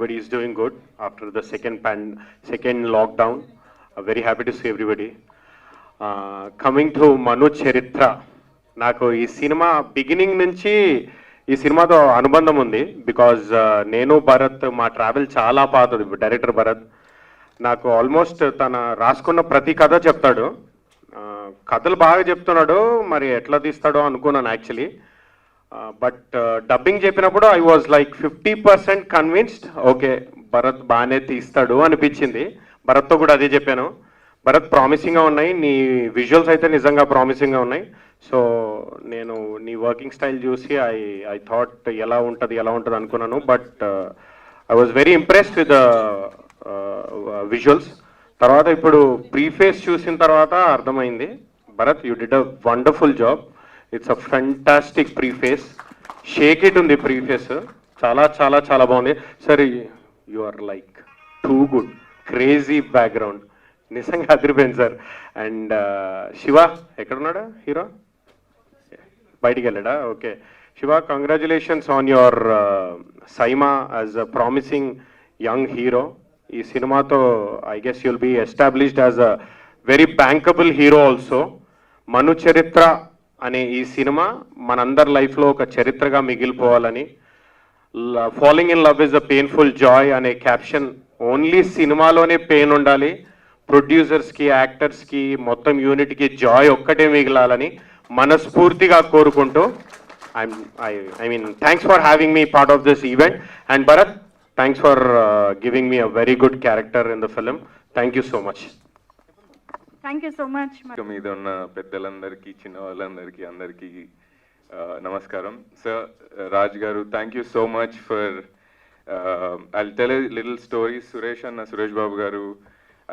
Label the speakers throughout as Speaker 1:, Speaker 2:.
Speaker 1: everybody is doing good after the second lockdown. Very happy to see everybody. Coming to Manu Charitra, నాకు ఈ cinema beginning నుంచి ఈ సినిమాతో అనుబంధం ఉంది. బికాజ్ నేను భరత్ మా ట్రావెల్ చాలా పాతది. డైరెక్టర్ భరత్ నాకు ఆల్మోస్ట్ తన రాసుకున్న ప్రతి కథ చెప్తాడు. కథలు బాగా చెప్తున్నాడు, మరి ఎట్లా తీస్తాడో అనుకున్నాను యాక్చువల్లీ. బట్ డబ్బింగ్ చెప్పినప్పుడు I was like 50% convinced. Okay, Bharat బాగానే తీస్తాడు అనిపించింది. భరత్తో కూడా అదే చెప్పాను, భరత్ ప్రామిసింగ్గా ఉన్నాయి, నీ విజువల్స్ అయితే నిజంగా ప్రామిసింగ్గా ఉన్నాయి. సో నేను నీ వర్కింగ్ స్టైల్ చూసి ఐ థాట్ ఎలా ఉంటుంది అనుకున్నాను. But I was very impressed with the visuals. తర్వాత ఇప్పుడు ప్రీఫేస్ చూసిన తర్వాత అర్థమైంది, Bharat you did a wonderful job. It's a fantastic preface. షేక్ ఇట్ ఉంది ప్రీఫేస్, చాలా చాలా చాలా బాగుంది. Sir you are like too good, crazy background, నిజంగా అదిరిపోయింది సార్. అండ్ శివ ఎక్కడున్నాడా హీరో? బయటికి వెళ్ళాడా? Okay Shiva, congratulations on your SIIMA as a promising young hero. ఈ సినిమాతో I guess you'll be established as a very bankable hero also. Manu Charitra అనే ఈ cinema మనందరి లైఫ్లో ఒక చరిత్రగా మిగిలిపోవాలని, falling in love is a painful joy అనే క్యాప్షన్ ఓన్లీ సినిమాలోనే పెయిన్ ఉండాలి, ప్రొడ్యూసర్స్కి యాక్టర్స్కి మొత్తం యూనిట్కి జాయ్ ఒక్కటే మిగిలాలని మనస్ఫూర్తిగా కోరుకుంటూ I mean thanks for having me part of this event. And Bharat, thanks for giving me a very good character in the film. Thank you so much.
Speaker 2: Thank you so much.
Speaker 3: మీద ఉన్న పెద్దలందరికీ, చిన్న వాళ్ళందరికీ, అందరికీ నమస్కారం. Sir, Raj garu, thank you so much for I tell a little story. Suresh Babu garu,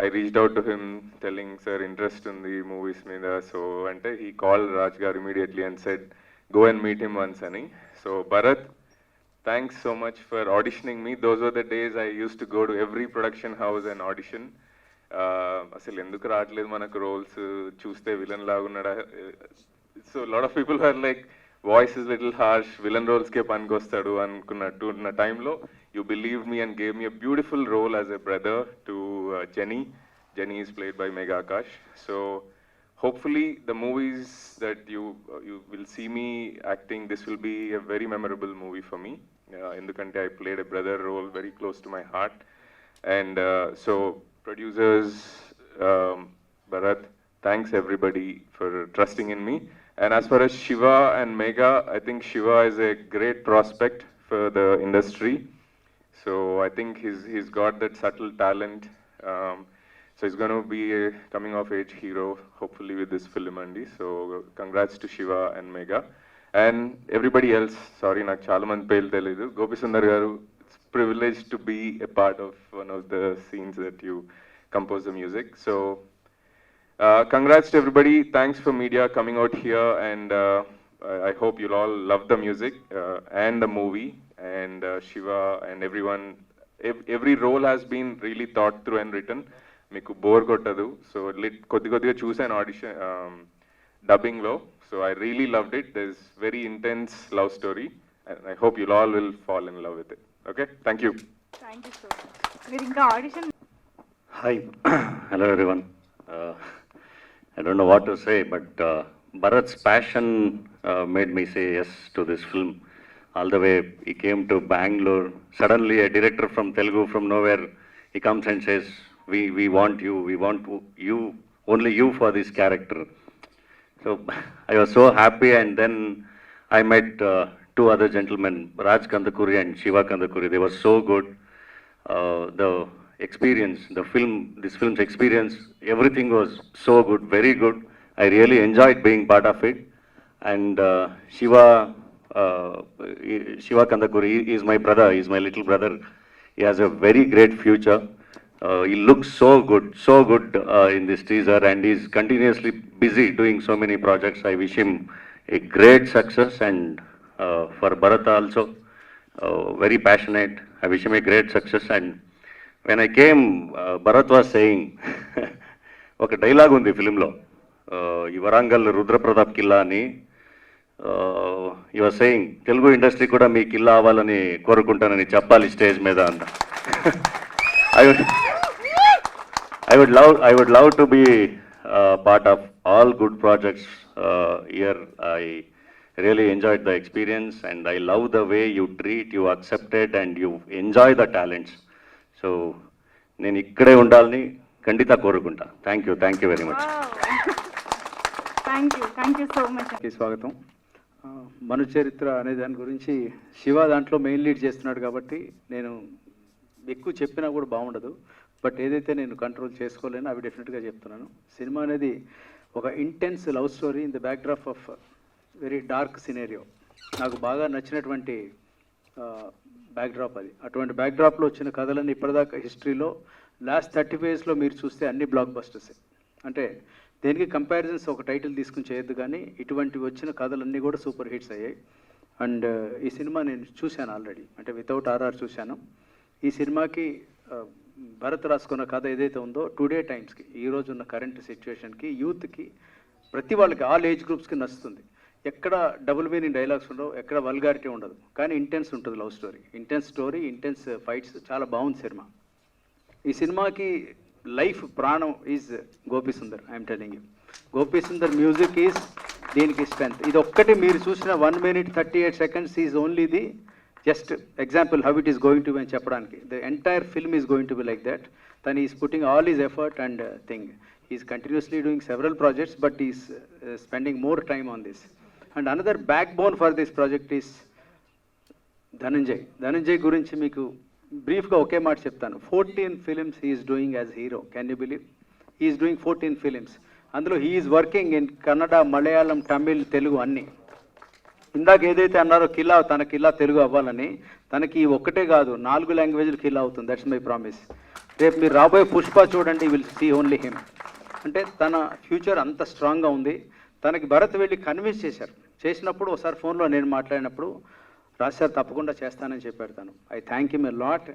Speaker 3: I reached out to him telling, sir, interest ఉంది movies మీద. So అంటే he called Raj garu immediately and said, go and meet him once అని. So Bharat, thanks so much for auditioning me. Those were the days I used to go to every production house and audition. అసలు ఎందుకు రావట్లేదు మనకు roles, చూస్తే villain లాగున్నాడా. So lot of people are like, voice is little harsh, villain రోల్స్కే పనికొస్తాడు అనుకున్నట్టు ఉన్న టైంలో you believed me and gave me a beautiful role as a brother to Jenny. Jenny is played by Megha Akash. So hopefully the movies that you will see me acting, this will be a very memorable movie for me. Endukante I played a brother role very close to my heart. And so producers, Bharat, thanks everybody for trusting in me. And as far as Shiva and Megha, I think Shiva is a great prospect for the industry. So I think he's got that subtle talent. So he's going to be a coming of age hero hopefully with this film andi. So congrats to Shiva and Megha and everybody else. Sorry నాకు చాలా మంది పేర్లు తెలియదు. గోపి సుందర్ గారు, it's privileged to be a part of one of the scenes that you compose the music. So congrats to everybody. Thanks for media coming out here, and I hope you'll all love the music and the movie. And Shiva and everyone, every role has been really thought through and written. Meeku bore kottadu. So కొద్దిగా చూసాను audition dubbing లో. So I really loved it. There's very intense love story and I hope you all will fall in love with it. Okay, thank you.
Speaker 2: Thank you so much. మీరు ఇంకా audition.
Speaker 4: Hi, hello everyone. I don't know what to say, but Bharat's passion made me say yes to this film. All the way he came to Bangalore. Suddenly a director from Telugu, from nowhere, he comes and says, we want you, only you for this character. So I was so happy. And then I met two other gentlemen, Raj Kandakuri and Shiva Kandakuri. They were so good. The experience, this film's experience, everything was so good, very good. I really enjoyed being part of it. And Shiva Kandakuri is my brother, he's my little brother. He has a very great future. He looks so good in this teaser, and he's continuously busy doing so many projects. I wish him a great success, and for Bharat also, very passionate. I wish him a great success. And when I came, Bharat was saying, ఒక dialogue ఉంది ఫిలింలో, ఈ వరంగల్ రుద్రప్రతాప్ కిల్లా అని. You are saying Telugu industry కూడా మీ కిల్లా అవ్వాలని కోరుకుంటానని చెప్పాలి స్టేజ్ మీద అంట. I would love to be part of all good projects here. I really enjoyed the experience, and I love the way you treat, you accept it, and you enjoy the talents. So, నేను ఇక్కడే ఉండాలని ఖండిత కోరుకుంటా. Thank you very much.
Speaker 2: Thank you so much.
Speaker 5: స్వాగతం. మను చరిత్ర అనే దాని గురించి శివ దాంట్లో main lead చేస్తున్నాడు కాబట్టి నేను ఎక్కువ చెప్పినా కూడా బాగుండదు. బట్ ఏదైతే నేను కంట్రోల్ చేసుకోలేనో అవి డెఫినెట్గా చెప్తున్నాను. సినిమా అనేది ఒక intense love story in the backdrop of very dark scenario. నాకు బాగా నచ్చినటువంటి బ్యాక్డ్రాప్ అది. అటువంటి బ్యాక్డ్రాప్లో వచ్చిన కథలన్నీ ఇప్పటిదాకా హిస్టరీలో లాస్ట్ 30 yearsలో మీరు చూస్తే అన్ని బ్లాక్ బస్టర్సే. అంటే దేనికి కంపారిజన్స్ ఒక టైటిల్ తీసుకుని చేయొద్దు, కానీ ఇటువంటివి వచ్చిన కథలన్నీ కూడా సూపర్ హిట్స్ అయ్యాయి. అండ్ ఈ సినిమా నేను చూశాను ఆల్రెడీ, అంటే వితౌట్ ఆర్ఆర్ చూశాను. ఈ సినిమాకి భరత్ రాసుకున్న కథ ఏదైతే ఉందో టుడే టైమ్స్కి, ఈరోజు ఉన్న కరెంట్ సిచ్యువేషన్కి, యూత్కి, ప్రతి వాళ్ళకి ఆల్ ఏజ్ గ్రూప్స్కి నచ్చుతుంది. ఎక్కడ డబుల్ మీనింగ్ డైలాగ్స్ ఉండవు, ఎక్కడ వల్గారిటీ ఉండదు, కానీ ఇంటెన్స్ ఉంటుంది లవ్ స్టోరీ, ఇంటెన్స్ ఫైట్స్. చాలా బాగుంది సినిమా. ఈ సినిమాకి లైఫ్ ప్రాణం is Gopi Sundar. I'm telling you, Gopi Sundar music is దీనికి స్ట్రెంత్. ఇది ఒక్కటి మీరు చూసిన 1 minute 38 seconds is only the just example how it is going to be అని చెప్పడానికి. The entire film is going to be like that. తను is putting all is effort and thing. Is continuously doing several projects, but is spending more time on this. And another back bone for this project is Dhananjay గురించి మీకు బ్రీఫ్గా ఒకే మాట చెప్తాను. 14 films he's doing as hero. Can you believe? He's doing 14 films. అందులో he's working in Kannada, Malayalam, Tamil, Telugu అన్నీ. ఇందాక ఏదైతే అన్నారో కిలా, తన కిలా తెలుగు అవ్వాలని, తనకి ఒక్కటే కాదు 4 languages కిలా అవుతుంది. That's my promise. రేపు మీరు రాబోయే పుష్ప చూడండి, విల్ సీ ఓన్లీ హిమ్. అంటే తన ఫ్యూచర్ అంత స్ట్రాంగ్గా ఉంది. తనకి భరత్ వెళ్ళి కన్విన్స్ చేసినప్పుడు ఒకసారి ఫోన్లో నేను మాట్లాడినప్పుడు రాజ్ సార్ తప్పకుండా చేస్తానని చెప్పాడు తను. I thank him a lot.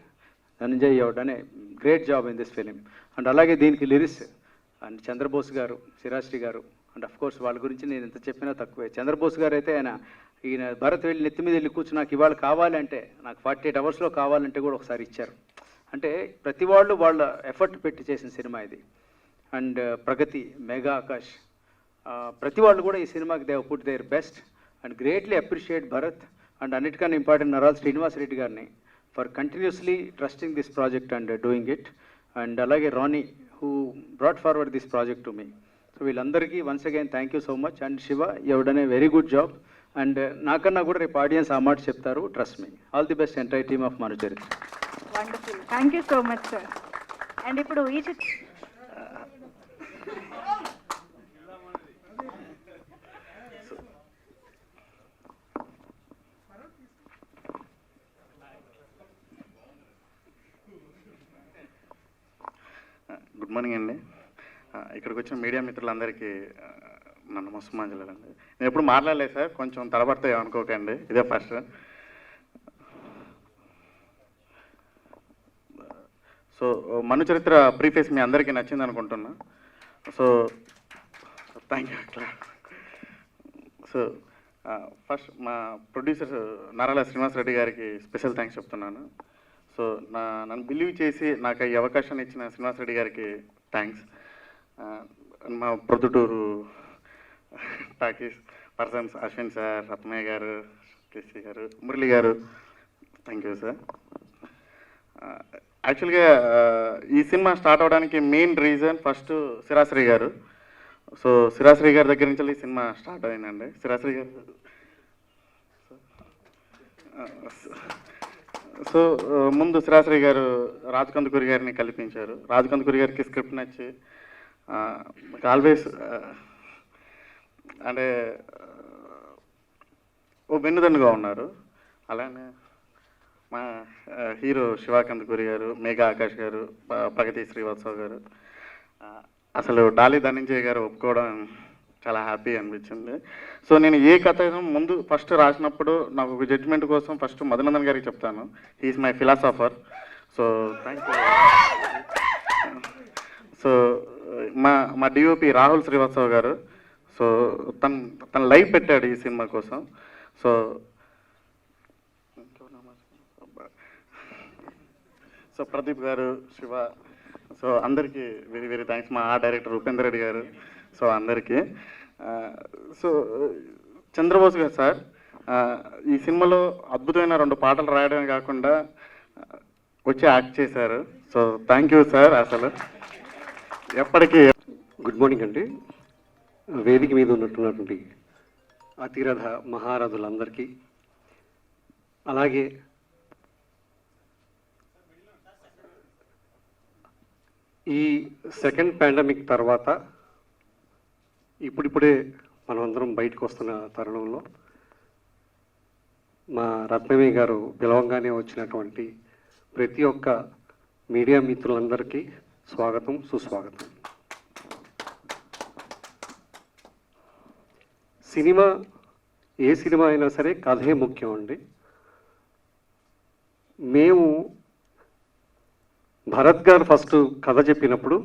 Speaker 5: Dhananjay అనే great job in this film. And అలాగే దీనికి లిరిక్స్ అండ్ చంద్రబోస్ గారు, సిరాశ్రీ గారు, అండ్ అఫ్ కోర్స్ వాళ్ళ గురించి నేను ఎంత చెప్పినా తక్కువే. చంద్రబోస్ గారు అయితే ఈయన భరత్ వెళ్ళి నెత్తి మీద వెళ్ళి కూర్చొని నాకు ఇవాళ కావాలంటే, నాకు 48 hours కావాలంటే కూడా ఒకసారి ఇచ్చారు. అంటే ప్రతి వాళ్ళు వాళ్ళ ఎఫర్ట్ పెట్టి చేసిన సినిమా ఇది. అండ్ ప్రగతి, మెగా ఆకాష్, ప్రతి వాళ్ళు కూడా ఈ సినిమాకి they put their best and greatly appreciate Bharat. And అన్నిటికన్నా ఇంపార్టెంట్ నరాల్ శ్రీనివాస్ రెడ్డి గారిని for continuously trusting this project and doing it. And అలాగే Rani who brought forward this project to me. So వీళ్ళందరికీ once again thank you so much. And Shiva, you done a very good job. And నాకన్నా కూడా రేపు audience ఆ మాట చెప్తారు, trust me. All the best entire team of మను చరిత్ర.
Speaker 2: Wonderful. Thank you so much sir. And ఇప్పుడు ఈ
Speaker 6: గుడ్ మార్నింగ్ అండి. ఇక్కడికి వచ్చిన మీడియా మిత్రులందరికీ నా నమస్కారాలు అండి. నేను ఎప్పుడు మాట్లాడలేదు సార్, కొంచెం తడబడతాయి అనుకోకండి, ఇదే ఫస్ట్. సో మను చరిత్ర ప్రీఫేస్ మీ అందరికీ నచ్చింది అనుకుంటున్నా. So thank you. So first మా ప్రొడ్యూసర్ నారాల శ్రీనివాస్ రెడ్డి గారికి స్పెషల్ థ్యాంక్స్ చెప్తున్నాను. సో నన్ను బిలీవ్ చేసి నాకు ఈ అవకాశాన్ని ఇచ్చిన శ్రీనివాస్ రెడ్డి గారికి థ్యాంక్స్. మా Proddatur talkies persons Ashwin sir, Ratnaiah గారు, కేసీ గారు, మురళి గారు, థ్యాంక్ యూ సార్. యాక్చువల్గా ఈ సినిమా స్టార్ట్ అవడానికి మెయిన్ రీజన్ ఫస్ట్ సిరాశ్రీ గారు. సో సిరాశ్రీ గారి దగ్గర నుంచి ఈ సినిమా స్టార్ట్ అయిందండి. సిరాశ్రీ గారు సో ముందు సిరాశ్రీ గారు రాజ్ కందుకూరి గారిని కల్పించారు. రాజ్ కందుకూరి గారికి స్క్రిప్ట్ నచ్చి ఆల్వేస్ అంటే ఓ వెన్నుదన్నుగా ఉన్నారు. అలానే మా హీరో శివ కందుకూరి గారు, మేఘా ఆకాష్ గారు, ప్రగతి శ్రీవాత్సవ్ గారు, అసలు డాలి ధనంజయ్ గారు ఒప్పుకోవడం చాలా హ్యాపీ అనిపించింది. సో నేను ఏ కథ ముందు ఫస్ట్ రాసినప్పుడు నాకు ఒక జడ్జిమెంట్ కోసం ఫస్ట్ మధునందన్ గారికి చెప్తాను. He's my philosopher. So thank you. So మా డిఓపి రాహుల్ శ్రీవాత్సవ్ గారు, సో తన లైఫ్ పెట్టాడు ఈ సినిమా కోసం. సో ప్రదీప్ గారు, శివ, సో అందరికీ వెరీ వెరీ థ్యాంక్స్. మా డైరెక్టర్ ఉపేందర్ రెడ్డి గారు, సో అందరికీ. సో చంద్రబోస్ గారు సార్, ఈ సినిమాలో అద్భుతమైన 2 పాటలు రాయడమే కాకుండా వచ్చి యాక్ట్ చేశారు. So thank you sir. అసలు ఎప్పటికీ
Speaker 7: గుడ్ మార్నింగ్ అండి. వేదిక మీద ఉన్నటువంటి అతిరథ మహారథులందరికీ, అలాగే ఈ సెకండ్ పాండమిక్ తర్వాత ఇప్పుడిప్పుడే మనమందరం బయటకు వస్తున్న తరుణంలో మా రత్నమే గారు పిలవంగానే వచ్చినటువంటి ప్రతి ఒక్క మీడియా మిత్రులందరికీ స్వాగతం, సుస్వాగతం. సినిమా, ఏ సినిమా అయినా సరే కథే ముఖ్యం అండి. మేము భరత్ గారు ఫస్ట్ కథ చెప్పినప్పుడు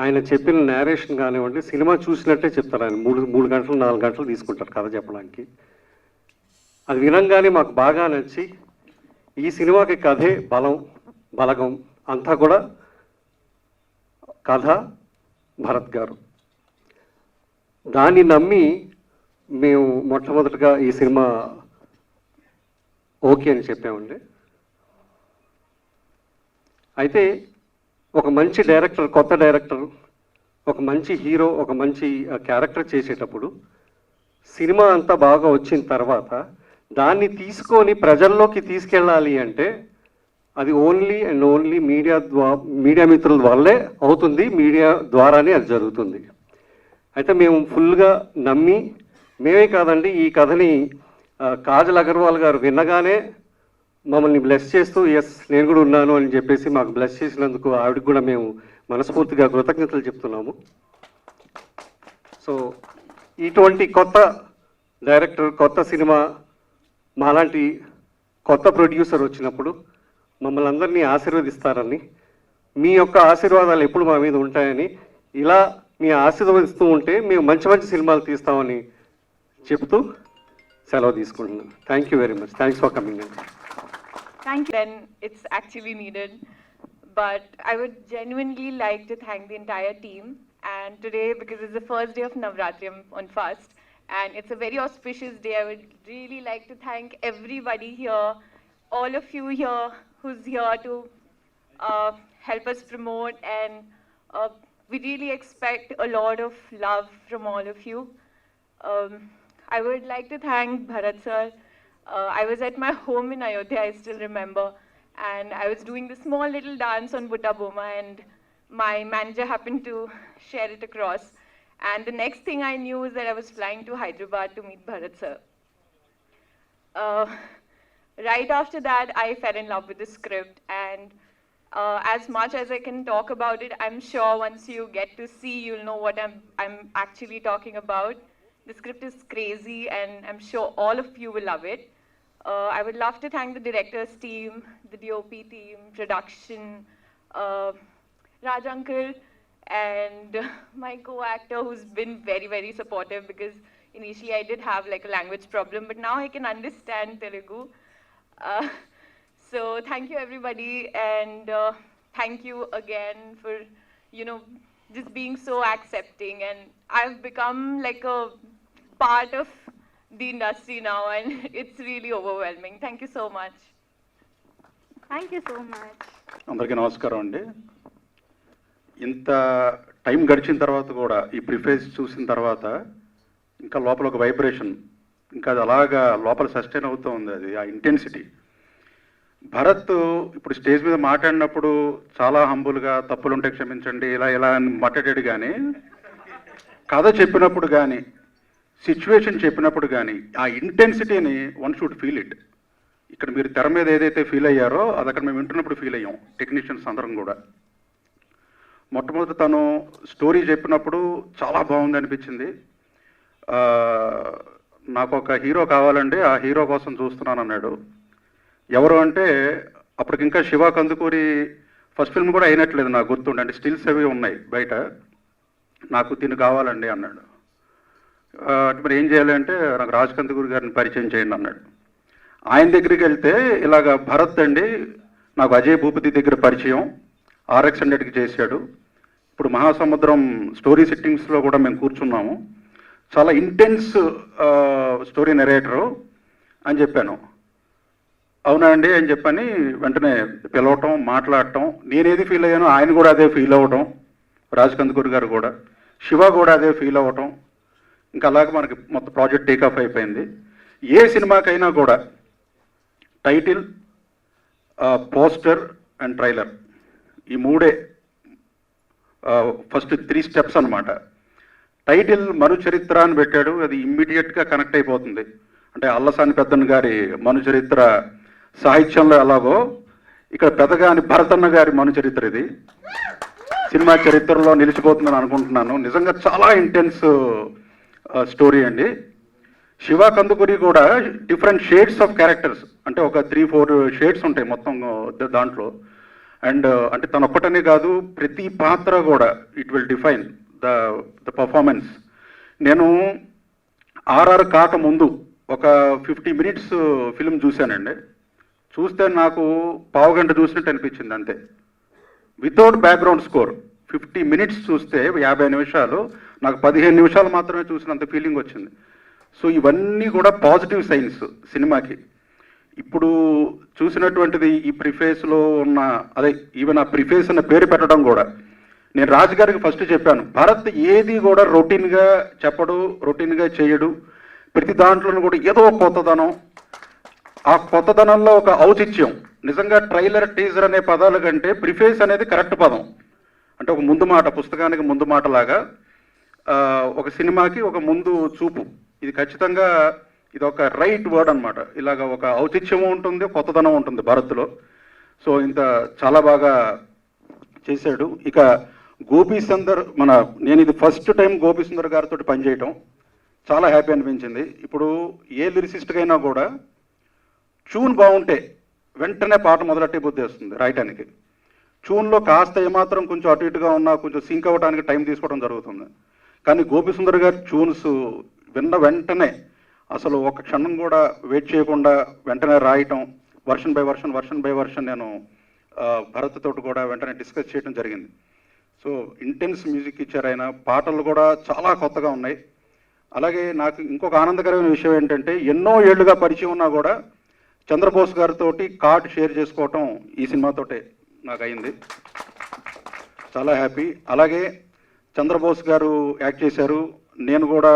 Speaker 7: ఆయన చెప్పిన నేరేషన్ కానివ్వండి, సినిమా చూసినట్టే చెప్తారు. ఆయన 3 గంటలు 4 గంటలు తీసుకుంటారు కథ చెప్పడానికి. అది వినంగానే మాకు బాగా నచ్చి ఈ సినిమాకి కథే బలగం అంతా కూడా కథ భరత్ గారు. దాన్ని నమ్మి మేము మొట్టమొదటిగా ఈ సినిమా ఓకే అని చెప్పామండి. అయితే ఒక మంచి డైరెక్టర్, కొత్త డైరెక్టర్, ఒక మంచి హీరో, ఒక మంచి క్యారెక్టర్ చేసేటప్పుడు సినిమా అంతా బాగా వచ్చిన తర్వాత దాన్ని తీసుకొని ప్రజల్లోకి తీసుకెళ్ళాలి అంటే అది ఓన్లీ అండ్ ఓన్లీ మీడియా మిత్రుల వల్లే అవుతుంది, మీడియా ద్వారానే అది జరుగుతుంది. అయితే మేము ఫుల్గా నమ్మి, మేమే కాదండి, ఈ కథని కాజల్ అగర్వాల్ గారు విన్నగానే మమ్మల్ని బ్లెస్ చేస్తూ ఎస్ నేను కూడా ఉన్నాను అని చెప్పేసి మాకు బ్లెస్ చేసినందుకు ఆవిడకి కూడా మేము మనస్ఫూర్తిగా కృతజ్ఞతలు చెప్తున్నాము. సో ఇటువంటి కొత్త డైరెక్టర్, కొత్త సినిమా, మాలాంటి కొత్త ప్రొడ్యూసర్ వచ్చినప్పుడు మమ్మల్ని అందరినీ ఆశీర్వదిస్తారని, మీ యొక్క ఆశీర్వాదాలు ఎప్పుడు మా మీద ఉంటాయని, ఇలా మీ ఆశీర్వదిస్తూ ఉంటే మేము మంచి మంచి సినిమాలు తీస్తామని చెప్తూ సెలవు తీసుకుంటున్నాను. Thank you very much. Thanks for coming అండి.
Speaker 2: Thank you.
Speaker 8: Then it's actually needed. But I would genuinely like to thank the entire team. And today, because it's the first day of Navratri on fast, and it's a very auspicious day, I would really like to thank everybody here, all of you here who's here to help us promote. And we really expect a lot of love from all of you. I would like to thank Bharat sir. I was at my home in Ayodhya, I still remember, and I was doing this small little dance on Butta Boma, and my manager happened to share it across. And the next thing I knew is that I was flying to Hyderabad to meet Bharat sir. Right after that, I fell in love with the script, and as much as I can talk about it, I'm sure once you get to see, you'll know what I'm actually talking about. The script is crazy, and I'm sure all of you will love it. I would love to thank the director's team, the DOP team, production, Raj uncle, and my co-actor who's been very, very supportive, because initially I did have like a language problem, but now I can understand Telugu. So thank you everybody, and thank you again for, just being so accepting, and I've become like a part of the industry now, and it's really overwhelming. Thank you so much.
Speaker 2: Thank you so much.
Speaker 6: అందరికీ నమస్కారం అండి. ఇంత time గడిచిన తర్వాత కూడా ఈ preface చూసిన తర్వాత ఇంకా లోపల ఒక వైబ్రేషన్, ఇంకా అది అలాగా లోపల సస్టైన్ అవుతూ ఉంది. అది ఆ ఇంటెన్సిటీ. భరత్ ఇప్పుడు స్టేజ్ మీద మాట్లాడినప్పుడు చాలా హంబుల్గా తప్పులుంటే క్షమించండి ఇలా అని మాట్లాడాడు, కానీ కథ చెప్పినప్పుడు కానీ సిచ్యువేషన్ చెప్పినప్పుడు కానీ ఆ ఇంటెన్సిటీని వన్ షుడ్ ఫీల్ ఇట్. ఇక్కడ మీరు తెర మీద ఏదైతే ఫీల్ అయ్యారో అది అక్కడ మేము వింటున్నప్పుడు ఫీల్ అయ్యాం, టెక్నీషియన్స్ అందరం కూడా. మొట్టమొదటి తను స్టోరీ చెప్పినప్పుడు చాలా బాగుంది అనిపించింది. నాకు ఒక హీరో కావాలండి, ఆ హీరో కోసం చూస్తున్నాను అన్నాడు. ఎవరు అంటే అప్పటికి ఇంకా శివ కందుకూరి ఫస్ట్ ఫిల్మ్ కూడా అయినట్లేదు నాకు గుర్తుండే, అంటే స్టిల్స్ అవి ఉన్నాయి బయట. నాకు తిను కావాలండి అన్నాడు. మరి ఏం చేయాలి అంటే నాకు రాజ్ కందుకూరి గారిని పరిచయం చేయండి అన్నాడు. ఆయన దగ్గరికి వెళ్తే ఇలాగ భరత్ అండి
Speaker 9: నాకు అజయ్ భూపతి దగ్గర పరిచయం, RX 100కి చేశాడు. ఇప్పుడు మహాసముద్రం స్టోరీ సిట్టింగ్స్లో కూడా మేము కూర్చున్నాము. చాలా ఇంటెన్స్ స్టోరీ నెరేటరు అని చెప్పాను. అవునా అండి అని చెప్పని వెంటనే పిలవటం, మాట్లాడటం, నేనేది ఫీల్ అయ్యానో ఆయన కూడా అదే ఫీల్ అవ్వటం, రాజ్ కందుకూరి గారు కూడా, శివ కూడా అదే ఫీల్ అవ్వటం, ఇంకా అలాగే మనకి మొత్తం ప్రాజెక్ట్ టేకాఫ్ అయిపోయింది. ఏ సినిమాకైనా కూడా టైటిల్, పోస్టర్ అండ్ ట్రైలర్, ఈ మూడే ఫస్ట్ 3 స్టెప్స్ అనమాట. టైటిల్ మనుచరిత్ర అని పెట్టాడు, అది ఇమ్మీడియట్గా కనెక్ట్ అయిపోతుంది. అంటే అల్లసాని పెద్దన్న గారి మనుచరిత్ర సాహిత్యంలో ఎలాగో ఇక్కడ పెద్దగాని భరతన్న గారి మనుచరిత్ర ఇది సినిమా చరిత్రలో నిలిచిపోతుందని అనుకుంటున్నాను. నిజంగా చాలా ఇంటెన్స్ స్టోరీ అండి. శివ కందుకూరి కూడా డిఫరెంట్ షేడ్స్ ఆఫ్ క్యారెక్టర్స్, అంటే ఒక 3-4 షేడ్స్ ఉంటాయి మొత్తం దాంట్లో. అండ్ అంటే తను ఒక్కటనే కాదు, ప్రతి పాత్ర కూడా it will define the performance. నేను RR కాక ముందు ఒక 50 మినిట్స్ ఫిల్మ్ చూశానండి. చూస్తే నాకు పావుగంట చూసినట్టు అనిపించింది అంతే, వితౌట్ బ్యాక్గ్రౌండ్ స్కోర్. 50 మినిట్స్ చూస్తే 50 నిమిషాలు, నాకు 15 నిమిషాలు మాత్రమే చూసినంత ఫీలింగ్ వచ్చింది. సో ఇవన్నీ కూడా పాజిటివ్ సైన్స్ సినిమాకి. ఇప్పుడు చూసినటువంటిది ఈ ప్రిఫేస్లో ఉన్న, అదే ఈవెన్ ఆ ప్రిఫేస్ అన్న పేరు పెట్టడం కూడా, నేను రాజు గారికి ఫస్ట్ చెప్పాను, భరత్ ఏది కూడా రొటీన్గా చెప్పడు, రొటీన్గా చేయడు, ప్రతి దాంట్లోనూ కూడా ఏదో కొత్తదనం, ఆ కొత్తదనంలో ఒక ఔచిత్యం. నిజంగా ట్రైలర్, టీజర్ అనే పదాల కంటే ప్రిఫేస్ అనేది కరెక్ట్ పదం. అంటే ఒక ముందు మాట, పుస్తకానికి ముందు మాట లాగా ఒక సినిమాకి ఒక ముందు చూపు. ఇది ఖచ్చితంగా ఇది ఒక రైట్ వర్డ్ అనమాట. ఇలాగ ఒక ఔచిత్యము ఉంటుంది, కొత్తదనం ఉంటుంది భరత్లో. సో ఇంత చాలా బాగా చేశాడు. ఇక గోపీ సుందర్, నేను ఇది ఫస్ట్ టైం గోపీ సుందర్ గారితో పనిచేయటం చాలా హ్యాపీ అనిపించింది. ఇప్పుడు ఏ లిరిసిస్ట్కి అయినా కూడా ట్యూన్ బాగుంటే వెంటనే పాట మొదలెట్టే బుద్ధి వస్తుంది రాయటానికి. ట్యూన్లో కాస్త ఏమాత్రం కొంచెం అటు ఇటుగా ఉన్నా కొంచెం సింక్ అవ్వడానికి టైం తీసుకోవడం జరుగుతుంది. కానీ గోపీ సుందర్ గారి ట్యూన్స్ విన్న వెంటనే అసలు ఒక క్షణం కూడా వెయిట్ చేయకుండా వెంటనే రాయటం, వర్షన్ బై వర్షన్ నేను భరత్ తోటి కూడా వెంటనే డిస్కస్ చేయడం జరిగింది. సో ఇంటెన్స్ మ్యూజిక్ ఇచ్చారు ఆయన. పాటలు కూడా చాలా కొత్తగా ఉన్నాయి. అలాగే నాకు ఇంకొక ఆనందకరమైన విషయం ఏంటంటే, ఎన్నో ఏళ్లుగా పరిచయం ఉన్నా కూడా చంద్రబోస్ గారితో కార్డ్ షేర్ చేసుకోవటం ఈ సినిమాతోటే నాకు అయింది. చాలా హ్యాపీ. అలాగే చంద్రబోస్ గారు యాక్ట్ చేశారు, నేను కూడా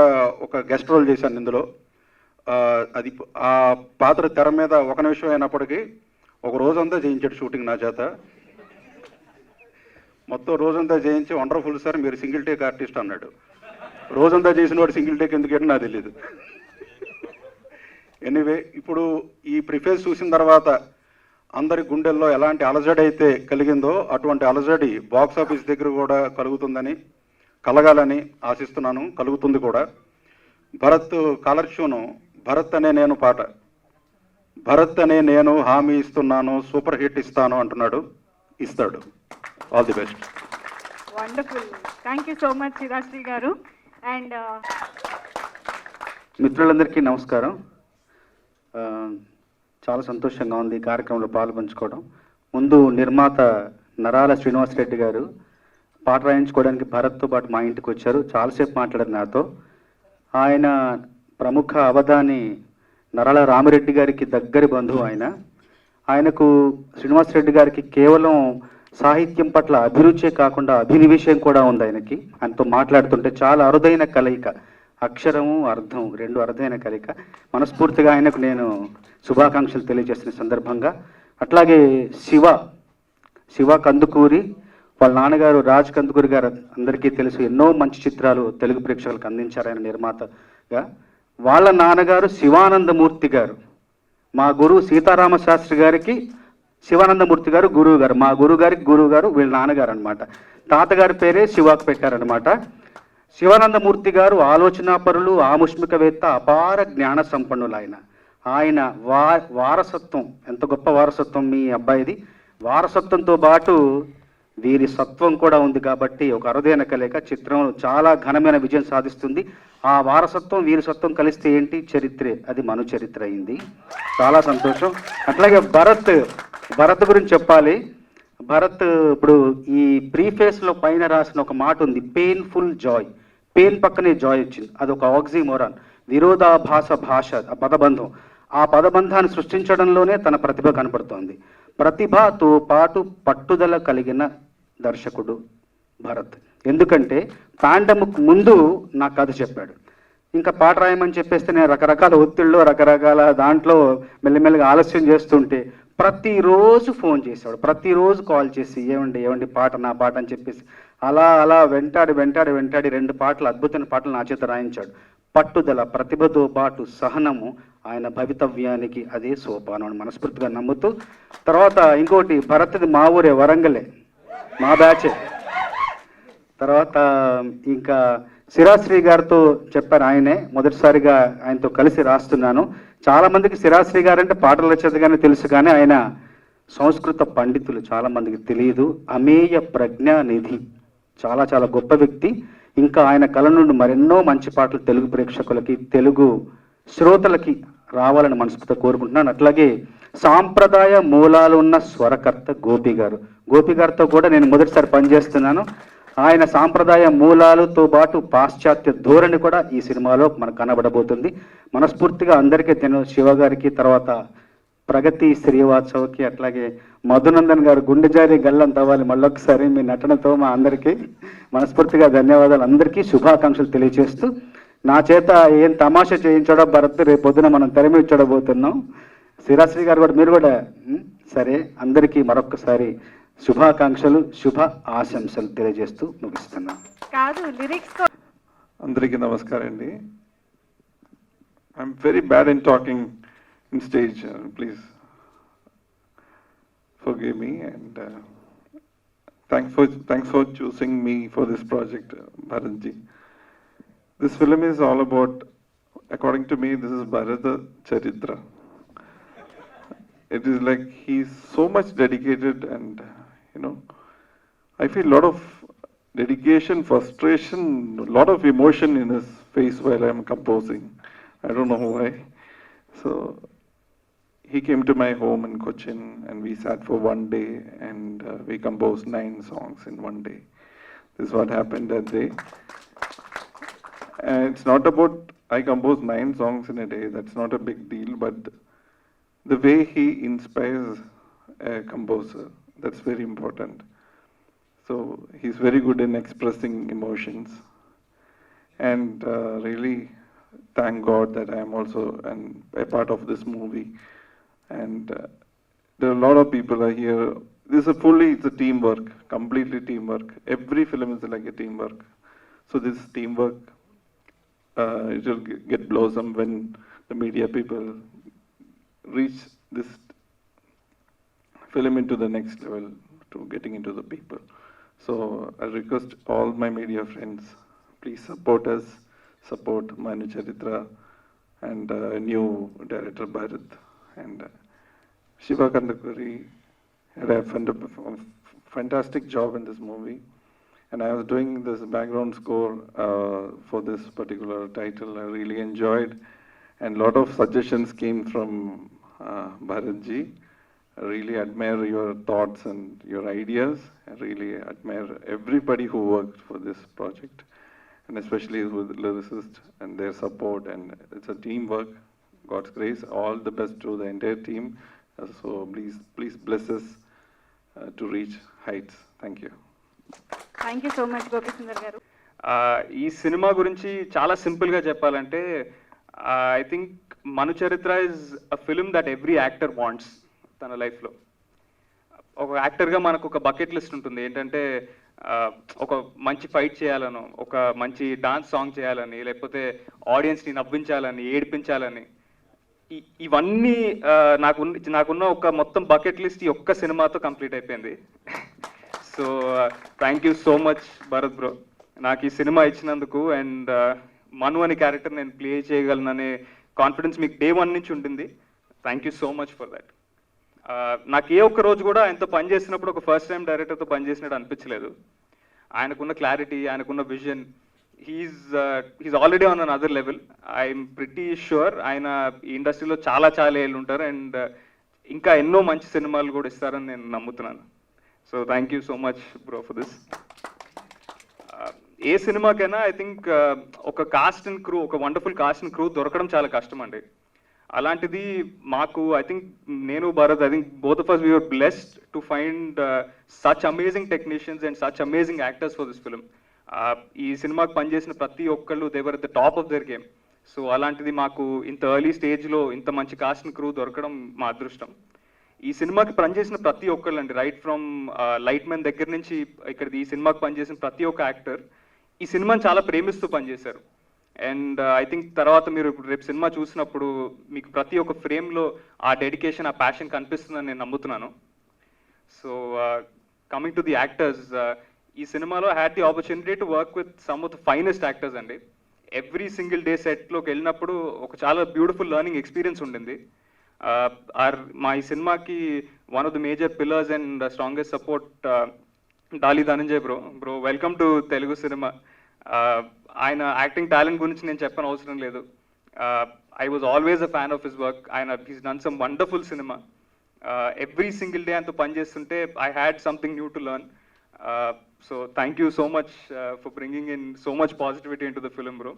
Speaker 9: ఒక గెస్ట్ రోల్ చేశాను ఇందులో. అది ఆ పాత్ర తెర మీద 1 నిమిషం అయినప్పటికీ ఒక రోజంతా చేయించాడు షూటింగ్ నా చేత. మొత్తం రోజంతా చేయించి, వండర్ఫుల్ సార్ మీరు సింగిల్ టేక్ ఆర్టిస్ట్ అన్నాడు. రోజంతా చేసిన వాడు సింగిల్ టేక్ ఎందుకంటే నాకు తెలియదు. ఎనీవే, ఇప్పుడు ఈ ప్రిఫేస్ చూసిన తర్వాత అందరి గుండెల్లో ఎలాంటి అలజడి అయితే కలిగిందో అటువంటి అలజడి బాక్స్ ఆఫీస్ దగ్గర కూడా కలుగుతుందని, కలగాలని ఆశిస్తున్నాను. కలుగుతుంది కూడా. భరత్ కాలర్ ట్యూను భరత్ అనే నేను పాట, భరత్ అనే నేను హామీ ఇస్తున్నాను, సూపర్ హిట్ ఇస్తాను అంటున్నాడు, ఇస్తాడు. All the best.
Speaker 2: Wonderful. Thank you so much Srirasri garu. And
Speaker 5: మిత్రులందరికీ నమస్కారం. చాలా సంతోషంగా ఉంది ఈ కార్యక్రమంలో పాల్పంచుకోవడం. ముందు నిర్మాత నరాల శ్రీనివాసరెడ్డి గారు పాట రాయించుకోవడానికి భరత్తో పాటు మా ఇంటికి వచ్చారు. చాలాసేపు మాట్లాడారు నాతో. ఆయన ప్రముఖ అవధాని నరాల రామిరెడ్డి గారికి దగ్గరి బంధువు ఆయన. ఆయనకు శ్రీనివాసరెడ్డి గారికి కేవలం సాహిత్యం పట్ల అభిరుచే కాకుండా అభినివేశం కూడా ఉంది ఆయనకి. ఆయనతో మాట్లాడుతుంటే చాలా అరుదైన కలయిక, అక్షరము అర్థం రెండు అరుదైన కలయిక. మనస్ఫూర్తిగా ఆయనకు నేను శుభాకాంక్షలు తెలియజేస్తున్న సందర్భంగా. అట్లాగే శివ కందుకూరి, వాళ్ళ నాన్నగారు రాజ్ కందుకూరి గారు అందరికీ తెలుసు, ఎన్నో మంచి చిత్రాలు తెలుగు ప్రేక్షకులకు అందించారు ఆయన నిర్మాతగా. వాళ్ళ నాన్నగారు శివానందమూర్తి గారు, మా గురువు సీతారామ శాస్త్రి గారికి శివానందమూర్తి గారు గురువు గారు, మా గురువు గారికి గురువు గారు వీళ్ళ నాన్నగారు అనమాట. తాతగారి పేరే శివాకు పెట్టారనమాట. శివానందమూర్తి గారు ఆలోచనాపరులు, ఆముష్మికవేత్త, అపార జ్ఞాన సంపన్నులు ఆయన వారసత్వం, ఎంత గొప్ప వారసత్వం మీ అబ్బాయిది. వారసత్వంతో పాటు
Speaker 10: వీరి సత్వం కూడా ఉంది కాబట్టి ఒక అరుదైన కలయిక చిత్రం చాలా ఘనమైన విజయం సాధిస్తుంది. ఆ వారసత్వం వీరి సత్వం కలిస్తే ఏంటి చరిత్రే, అది మను చరిత్ర అయింది. చాలా సంతోషం. అట్లాగే భరత్ గురించి చెప్పాలి. భరత్ ఇప్పుడు ఈ ప్రీఫేస్లో పైన రాసిన ఒక మాట ఉంది, పెయిన్ఫుల్ జాయ్. పెయిన్ పక్కనే జాయ్ వచ్చింది, అది ఒక ఆక్సిమోరాన్, విరోధాభాస భాష, ఆ పదబంధం. ఆ పదబంధాన్ని సృష్టించడంలోనే తన ప్రతిభ కనపడుతోంది. ప్రతిభతో పాటు పట్టుదల కలిగిన దర్శకుడు భరత్. ఎందుకంటే పాండమిక్ ముందు నా కథ చెప్పాడు, ఇంకా పాట రాయమని చెప్పేస్తే నేను రకరకాల ఒత్తిళ్ళు రకరకాల దాంట్లో మెల్లిమెల్లిగా ఆలస్యం చేస్తుంటే ప్రతిరోజు ఫోన్ చేసేవాడు, ప్రతిరోజు కాల్ చేసి ఏమండి పాట, నా పాట అని చెప్పేసి అలా వెంటాడి 2 పాటలు, అద్భుతమైన పాటలు నా చేత రాయించాడు. పట్టుదల, ప్రతిభతో పాటు సహనము ఆయన భవితవ్యానికి అదే సోపానం అని మనస్ఫూర్తిగా నమ్ముతూ, తర్వాత ఇంకోటి భరత్ది మా ఊరే, వరంగలే, మా బ్యాచే. తర్వాత ఇంకా శిరాశ్రీ గారితో చెప్పారు, ఆయనే మొదటిసారిగా ఆయనతో కలిసి రాస్తున్నాను. చాలామందికి శిరాశ్రీ గారు అంటే పాటలు రచయితగానే తెలుసు, కానీ ఆయన సంస్కృత పండితులు చాలామందికి తెలియదు. అమేయ ప్రజ్ఞానిధి, చాలా గొప్ప వ్యక్తి. ఇంకా ఆయన కళ నుండి మరెన్నో మంచి పాటలు తెలుగు ప్రేక్షకులకి, తెలుగు శ్రోతలకి రావాలని మనస్ఫూర్తిగా కోరుకుంటున్నాను. అట్లాగే సాంప్రదాయ మూలాలు ఉన్న స్వరకర్త గోపి గారితో కూడా నేను మొదటిసారి పనిచేస్తున్నాను. ఆయన సాంప్రదాయ మూలాలతో పాటు పాశ్చాత్య ధోరణి కూడా ఈ సినిమాలో మనకు కనబడబోతుంది. మనస్ఫూర్తిగా అందరికీ శివ గారికి, తర్వాత ప్రగతి శ్రీవాత్సవ్కి, అట్లాగే మధునందన్ గారు గుండె జారి గల్లం తవ్వాలి మళ్ళొకసారి మీ నటనతో మా అందరికీ మనస్ఫూర్తిగా ధన్యవాదాలు. అందరికీ శుభాకాంక్షలు తెలియజేస్తూ, నా చేత ఏం తమాషా చేయించాడో భరత్ రేపు పొద్దున మనం తెరమి చూడబోతున్నాం. శ్రీరాశ్రీ గారు కూడా, మీరు కూడా సరే. అందరికీ మరొకసారి శుభాకాంక్షలు, శుభ ఆశంసలు తెలియజేస్తూ ముగిస్తున్నాను.
Speaker 2: కాదు లిరిక్స్
Speaker 11: అందరికీ నమస్కారం అండి. I'm very bad in talking in stage, please forgive me, and thanks for choosing me for this project, Bharatji. This film is all about, according to me, this is Bharata Charitra. It is like he's so much dedicated, and I feel a lot of dedication, frustration, a lot of emotion in his face while I'm composing. I don't know why. So he came to my home in Cochin, and we sat for one day, and we composed 9 songs in one day. This is what happened that day. And it's not about I composed 9 songs in a day, that's not a big deal, but the way he inspires a composer, that's very important. So he's very good in expressing emotions, and really thank God that I am also a part of this movie. And there are a lot of people are here. It's a teamwork, completely teamwork. Every film is like a teamwork. So this teamwork, it will get blossom when the media people reach this film into the next level, to getting into the people. So I request all my media friends, please support us, support Manu Charitra and new director Bharat, and Shiva Kandakuri had a fantastic job in this movie. And I was doing this background score for this particular title. I really enjoyed, and a lot of suggestions came from Bharatji. I really admire your thoughts and your ideas. I really admire everybody who worked for this project, and especially with lyricists and their support. And it's a teamwork. God's grace, all the best to the entire team. So please bless us to reach heights. Thank you.
Speaker 2: Thank you so much Gopi Sundar గారు.
Speaker 12: ఈ cinema గురించి చాలా సింపుల్గా చెప్పాలంటే, I think మను చరిత్ర is a film that every actor wants తన లైఫ్లో. ఒక యాక్టర్గా మనకు ఒక బకెట్ లిస్ట్ ఉంటుంది, ఏంటంటే ఒక మంచి ఫైట్ చేయాలను, ఒక మంచి డాన్స్ సాంగ్ చేయాలని, లేకపోతే ఆడియన్స్ని నవ్వించాలని, ఏడిపించాలని. ఇవన్నీ నాకున్న ఒక మొత్తం బకెట్ లిస్ట్ ఈ ఒక్క సినిమాతో కంప్లీట్ అయిపోయింది. So thank you so much Bharat bro, నాకు ఈ సినిమా ఇచ్చినందుకు. అండ్ మను అనే క్యారెక్టర్ నేను ప్లే చేయగలననే కాన్ఫిడెన్స్ మీకు day 1 నుంచి ఉంటుంది. Thank you so much for that. నాకు ఏ ఒక్క రోజు కూడా ఆయనతో పని చేసినప్పుడు ఒక ఫస్ట్ టైం డైరెక్టర్తో పనిచేసినట్టు అనిపించలేదు. ఆయనకున్న క్లారిటీ, ఆయనకున్న vision, he's already on an other level. I'm pretty sure ఆయన ఈ ఇండస్ట్రీలో చాలా ఏళ్ళు ఉంటారు అండ్ ఇంకా ఎన్నో మంచి సినిమాలు కూడా ఇస్తారని నేను నమ్ముతున్నాను. So thank you so much bro for this. ఏ సినిమాకైనా ఐ థింక్ ఒక కాస్ట్ అండ్ క్రూ, ఒక వండర్ఫుల్ కాస్ట్ అండ్ క్రూ దొరకడం చాలా కష్టం అండి. అలాంటిది మాకు ఐ థింక్ నేను Bharat, I think both of us we were blessed to find such amazing technicians and such amazing actors for this film. ఈ సినిమాకి పనిచేసిన ప్రతి ఒక్కళ్ళు they were at the top of their game. So అలాంటిది మాకు ఇంత early స్టేజ్లో ఇంత మంచి కాస్ట్ అండ్ క్రూ దొరకడం మా అదృష్టం. ఈ సినిమాకి పనిచేసిన ప్రతి ఒక్కళ్ళు అండి, రైట్ ఫ్రమ్ లైట్ మ్యాన్ దగ్గర నుంచి ఇక్కడ ఈ సినిమాకి పనిచేసిన ప్రతి ఒక్క యాక్టర్ ఈ సినిమాని చాలా ప్రేమిస్తూ పనిచేశారు. అండ్ ఐ థింక్ తర్వాత మీరు రేపు సినిమా చూసినప్పుడు మీకు ప్రతి ఒక్క ఫ్రేమ్లో ఆ డెడికేషన్, ఆ ప్యాషన్ కనిపిస్తుందని నేను నమ్ముతున్నాను. So coming to the actors, ఈ సినిమాలో had the opportunity to work with some of the finest actors అండి. ఎవ్రీ సింగిల్ డే సెట్లోకి వెళ్ళినప్పుడు ఒక చాలా బ్యూటిఫుల్ లెర్నింగ్ ఎక్స్పీరియన్స్ ఉండింది. మా ఈ సినిమాకి one of the major pillars and strongest support Daali Dhananjay bro welcome to Telugu cinema. ఆయన యాక్టింగ్ టాలెంట్ గురించి నేను చెప్పని అవసరం లేదు. I was always a fan of his work. He's done some wonderful cinema. Every single day అంతా పనిచేస్తుంటే I had something new to learn. So thank you so much for bringing in so much positivity into the film bro.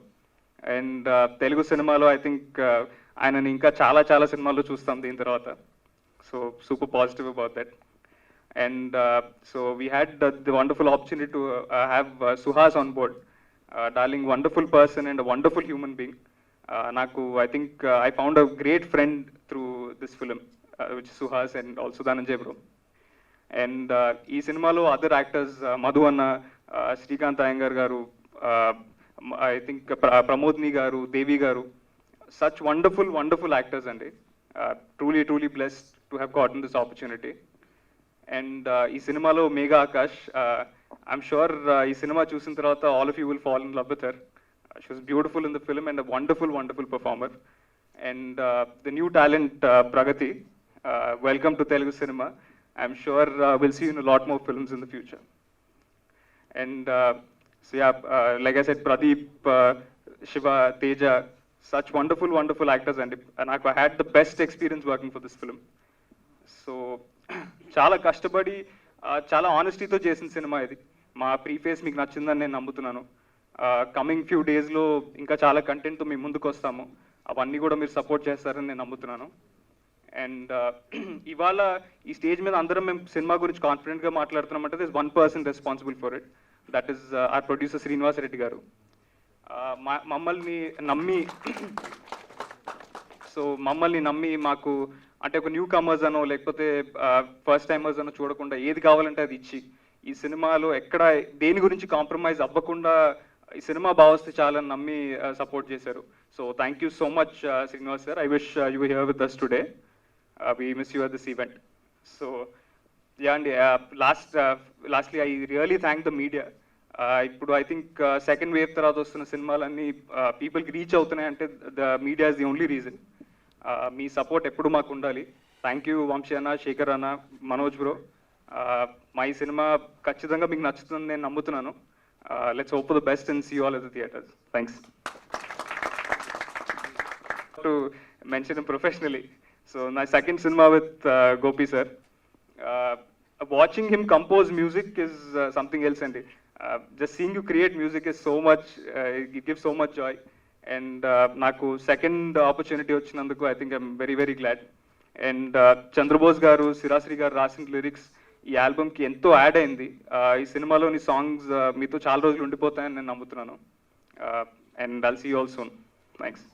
Speaker 12: And Telugu సినిమాలో I think ఆయనని ఇంకా చాలా సినిమాల్లో చూస్తాం దీని తర్వాత. So super positive about that. And so we had the wonderful opportunity to have Suhas on board. Darling, wonderful person and a wonderful human being. I think I found a great friend through this film, which is Suhas and also Dhananjay bro. And ee cinemalo other actors, Madhu Anna, Srikanth Iyengar garu, I think Pramodni garu, Devi garu, such wonderful actors and truly blessed to have gotten this opportunity. And ఈ సినిమాలో Megha Akash, I'm sure ఈ cinema చూసిన తర్వాత all of you will fall in love with her. She was beautiful in the film and a wonderful performer. And the new talent Pragathi, welcome to Telugu cinema. I'm sure will see in lot more films in the future. And so yeah, like I said, Pradeep, Shiva, Teja, such wonderful actors అండి. నాకు I had the best experience working for this film. So చాలా కష్టపడి చాలా ఆనెస్టీతో చేసిన cinema ఇది. మా preface మీకు నచ్చిందని నేను నమ్ముతున్నాను. కమింగ్ ఫ్యూ డేస్లో ఇంకా చాలా కంటెంట్తో మేము ముందుకు వస్తాము. అవన్నీ కూడా మీరు సపోర్ట్ చేస్తారని నేను నమ్ముతున్నాను. అండ్ ఇవాళ ఈ స్టేజ్ మీద అందరం మేము సినిమా గురించి కాన్ఫిడెంట్గా మాట్లాడుతున్నామంటే this one person responsible for it, that is our producer Srinivas Reddy garu. మమ్మల్ని నమ్మి మాకు అంటే ఒక న్యూ కమర్స్ అనో లేకపోతే ఫస్ట్ టైమర్స్ అనో చూడకుండా ఏది కావాలంటే అది ఇచ్చి ఈ సినిమాలో ఎక్కడ దేని గురించి కాంప్రమైజ్ అవ్వకుండా ఈ సినిమా బాగొస్తే చాలని నమ్మి సపోర్ట్ చేశారు. So thank you so much Srinivas sir. I wish you here with us today. We miss you at this event. So yeah, and lastly I really thank the media. ఇప్పుడు I think second wave తర్వాత వస్తున్న సినిమాలన్నీ పీపుల్కి reach అవుతున్నాయి అంటే the media is the only reason. Me support ఎప్పుడు మాకు ఉండాలి. థ్యాంక్ యూ వంశీ అన్న, శేఖర్ అన్న, మనోజ్ బ్రో. మా ఈ సినిమా ఖచ్చితంగా మీకు నచ్చుతుందని నేను నమ్ముతున్నాను. Let's hope for the best and see all at the theatres. Thanks. To mention him professionally. So నా second cinema with Gopi sir. Watching him compose music is something else అండి. Just seeing you create music is so much, it gives so much joy. And నాకు second opportunity వచ్చినందుకు I think I'm very glad. And Chandrabose garu, Sirasri గారు రాసిన lyrics ఈ ఆల్బమ్కి ఎంతో add అయింది. ఈ సినిమాలోని సాంగ్స్ మీతో చాలా రోజులు ఉండిపోతాయని నేను నమ్ముతున్నాను. And I'll see you all soon. Thanks.